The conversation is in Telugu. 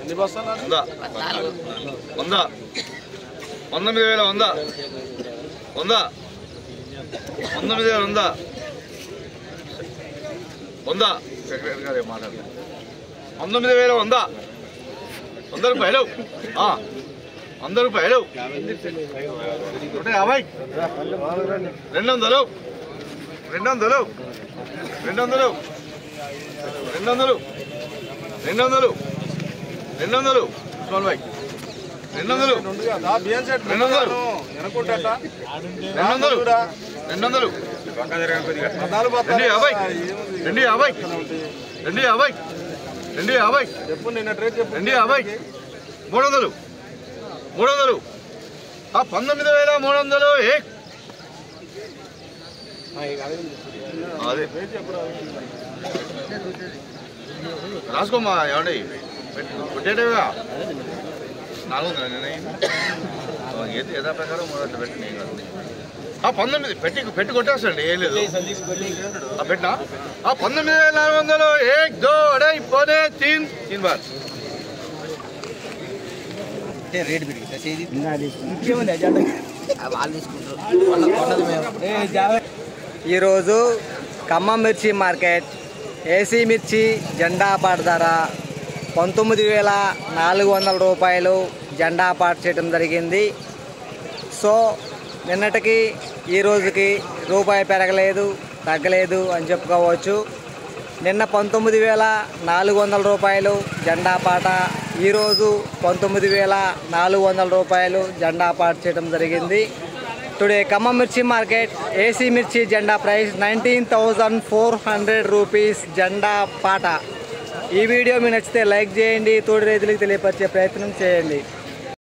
100 19,100 100 రూపాయలు 100 రూపాయలు 150 200 ఉస్మాన్ భాయ్ 200 రాసుకోమ్మా ఏమండి కొట్టేటేగా 400 యథా ప్రకారం 300 పెట్టి 19 పెట్టి కొట్టేస్తండి ఏం లేదు పెట్టినా 19,400 1 2 2.5 पौने 3 बार రేట్ ఈరోజు ఖమ్మం మిర్చి మార్కెట్ ఏసీ మిర్చి జెండా పాట ధర 19,400 రూపాయలు జెండా పాట చేయడం జరిగింది. సో నిన్నటికి ఈ రోజుకి రూపాయి పెరగలేదు తగ్గలేదు అని చెప్పుకోవచ్చు. నిన్న 19,400 రూపాయలు జెండా పాట, ఈరోజు 19,400 రూపాయలు జెండా పాట చేయడం జరిగింది. టుడే ఖమ్మం మిర్చి మార్కెట్ ఏసీ మిర్చి జెండా ప్రైస్ 19,400 రూపీస్ జెండా పాట. ఈ వీడియో మీకు నచ్చితే లైక్ చేయండి, తోటి రైతులకు తెలియపరిచే ప్రయత్నం చేయండి.